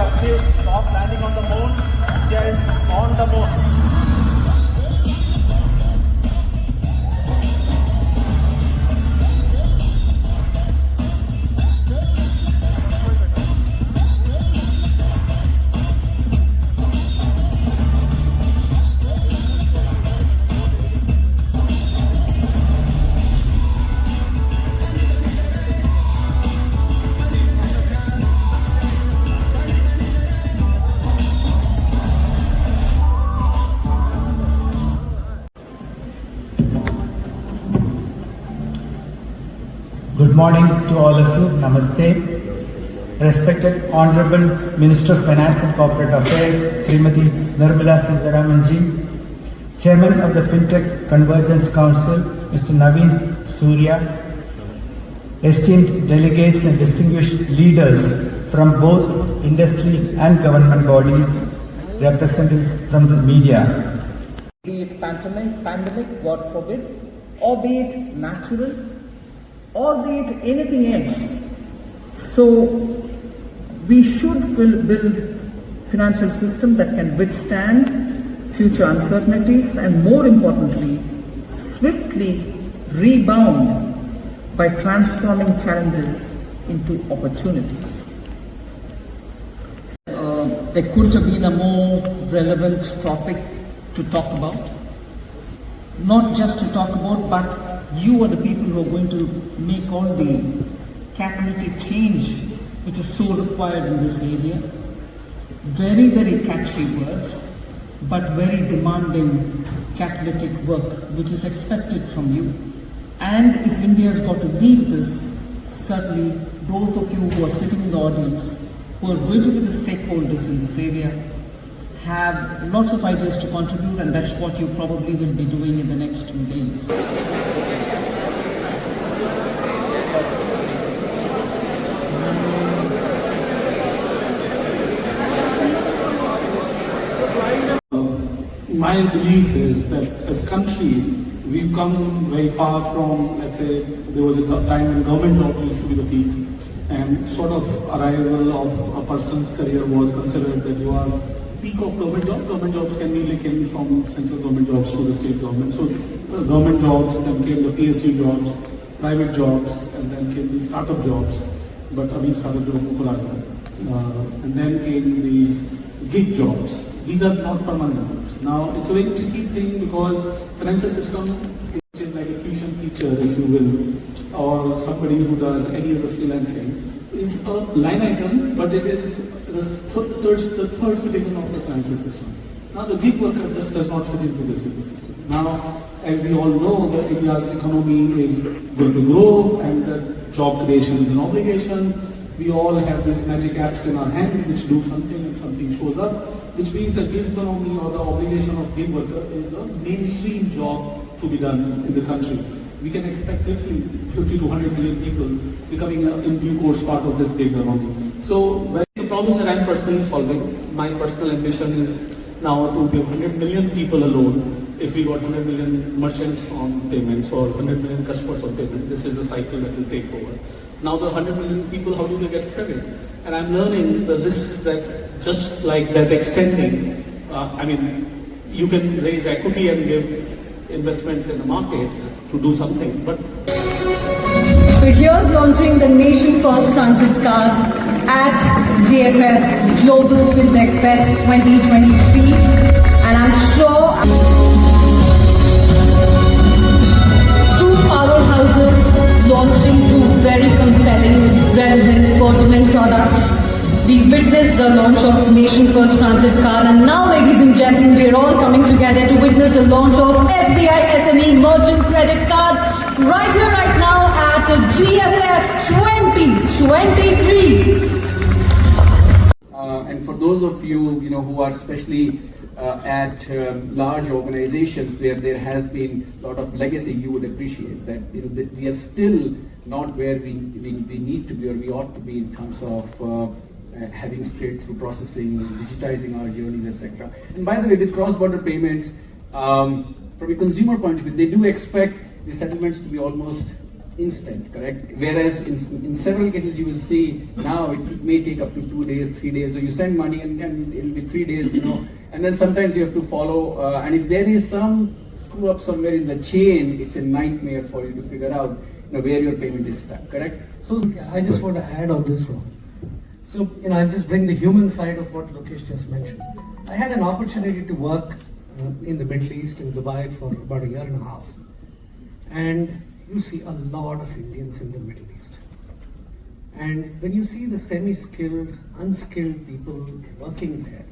achieved soft landing on the moon. India is on the moon. Good morning to all of you. Namaste. Respected Honorable Minister of Finance and Corporate Affairs, Srimati Nirmala Sitharaman ji, Chairman of the Fintech Convergence Council, Mr. Naveen Surya, esteemed delegates and distinguished leaders from both industry and government bodies, representatives from the media. Be it pandemic, God forbid, or be it natural, or be it anything else. So we should build financial system that can withstand future uncertainties and, more importantly, swiftly rebound by transforming challenges into opportunities. There couldn't have been a more relevant topic to talk about. Not just to talk about, but you are the people who are going to make all the catalytic change which is so required in this area. Very, very catchy words, but very demanding catalytic work which is expected from you. And if India has got to lead this, certainly those of you who are sitting in the audience, who are going to be the stakeholders in this area, have lots of ideas to contribute, and that's what you probably will be doing in the next 2 days. My belief is that as a country, we've come very far from, let's say, there was a time when government job used to be the peak, and sort of arrival of a person's career was considered that you are peak of government job. Government jobs can be like any from central government jobs to the state government. So government jobs, then came the PSU jobs, private jobs, and then came the startup jobs. But abhi startup job and then came these gig jobs. These are not permanent jobs. Now it's a very tricky thing because financial system is like a tuition teacher, if you will, or somebody who does any other freelancing, is a line item, but it is the third citizen of the financial system. Now the gig worker just does not fit into this ecosystem. Now, as we all know, India's economy is going to grow and the job creation is an obligation. We all have these magic apps in our hand which do something and something shows up, which means the gig economy or the obligation of gig worker is a mainstream job to be done in the country. We can expect literally 50 to 100 million people becoming in due course part of this gig economy. So it's a problem that I'm personally solving. My personal ambition is now to give 100 million people a loan. If we got 100 million merchants on payments or 100 million customers on payment, this is a cycle that will take over. Now the 100 million people, how do they get credit? And I'm learning the risks that just like that extending, you can raise equity and give investments in the market to do something, but... So here's launching the Nation First Transit Card at GFF Global Fintech Fest 2023, and I'm sure two powerhouses launching two very compelling, relevant, pertinent products. We witnessed the launch of Nation First Transit Card, and now, ladies and gentlemen, we're all coming together to witness the launch of SBI SME Merchant Credit Card right here, right now at the GFF 2023. And for those of you, who are especially at large organizations where there has been a lot of legacy, you would appreciate that that we are still not where we need to be or we ought to be in terms of having straight-through processing, digitizing our journeys, etc. And by the way, with cross-border payments, from a consumer point of view, they do expect the settlements to be almost instant, correct? Whereas in several cases you will see now it may take up to 2 days, 3 days. So you send money and it will be 3 days, and then sometimes you have to follow. And if there is some screw up somewhere in the chain, it's a nightmare for you to figure out where your payment is stuck, correct? So I just want to add on this one. So I'll just bring the human side of what Lokesh just mentioned. I had an opportunity to work in the Middle East, in Dubai, for about a year and a half. And you see a lot of Indians in the Middle East. And when you see the semi-skilled, unskilled people working there,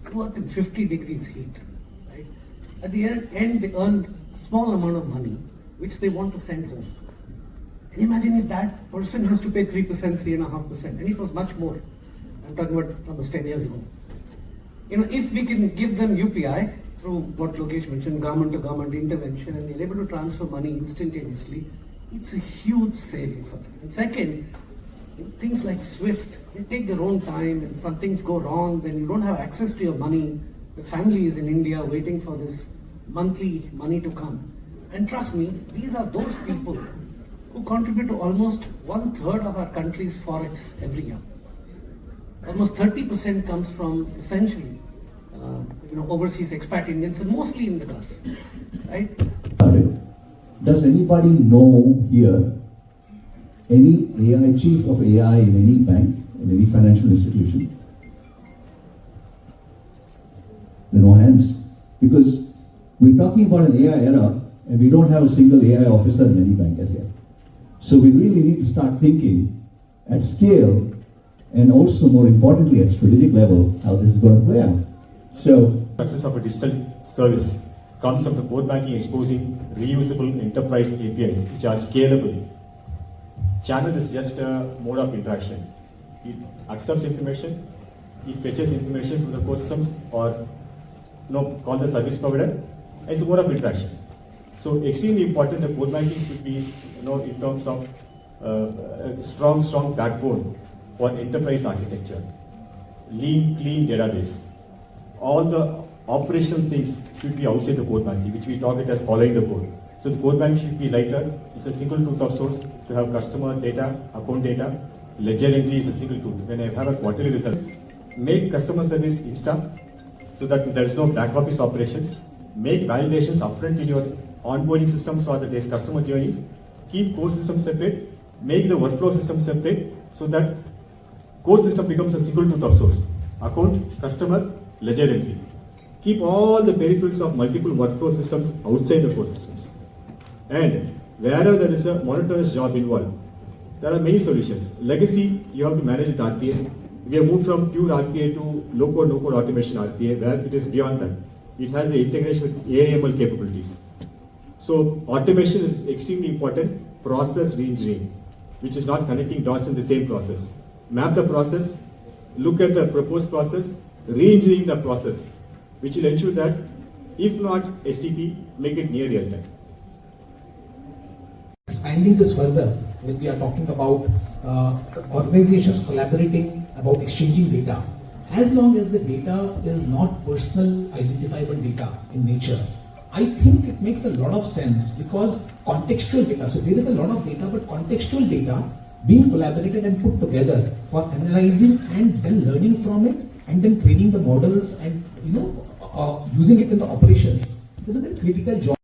they work in 50 degrees heat, right? At the end, they earn a small amount of money, which they want to send home. And imagine if that person has to pay 3%, 3.5%, and it was much more. I'm talking about almost 10 years ago. If we can give them UPI, through what Lokesh mentioned, government-to-government intervention, and they're able to transfer money instantaneously, it's a huge saving for them. And second, things like SWIFT, they take their own time, and some things go wrong, then you don't have access to your money. The family is in India waiting for this monthly money to come. And trust me, these are those people who contribute to almost 1/3 of our country's forex every year. Almost 30% comes from essentially overseas expat Indians, and mostly in the Gulf, right? Does anybody know here any AI chief of AI in any bank, in any financial institution? There are no hands. Because we're talking about an AI era and we don't have a single AI officer in any bank as yet. So we really need to start thinking at scale and also more importantly at strategic level how this is going to play out. So success of a digital service comes from the core banking exposing reusable enterprise APIs which are scalable. Channel is just a mode of interaction. It accepts information, it fetches information from the core systems or call the service provider, and it's a mode of interaction. So extremely important the core banking should be in terms of a strong backbone for enterprise architecture. Lean, clean database. All the operational things should be outside the core banking, which we talk it as following the code. So the core bank should be lighter. It's a single truth of source to have customer data, account data. Ledger entry is a single truth. When I have a quarterly result, make customer service insta so that there is no back office operations. Make validations upfront in your onboarding systems or the customer journeys. Keep core systems separate. Make the workflow system separate so that core system becomes a single truth of source. Account, customer, ledger entry. Keep all the peripherals of multiple workflow systems outside the core systems. And wherever there is a monotonous job involved, there are many solutions. Legacy, you have to manage with RPA. We have moved from pure RPA to low-code, no-code automation RPA, where it is beyond that. It has the integration with AML capabilities. So automation is extremely important. Process re-engineering, which is not connecting dots in the same process. Map the process, look at the proposed process, re-engineering the process, which will ensure that, if not STP, make it near real time. Expanding this further, when we are talking about organizations collaborating about exchanging data, as long as the data is not personal identifiable data in nature, I think it makes a lot of sense because contextual data, so there is a lot of data, but contextual data being collaborated and put together for analyzing and then learning from it and then training the models and using it in the operations is a very critical job.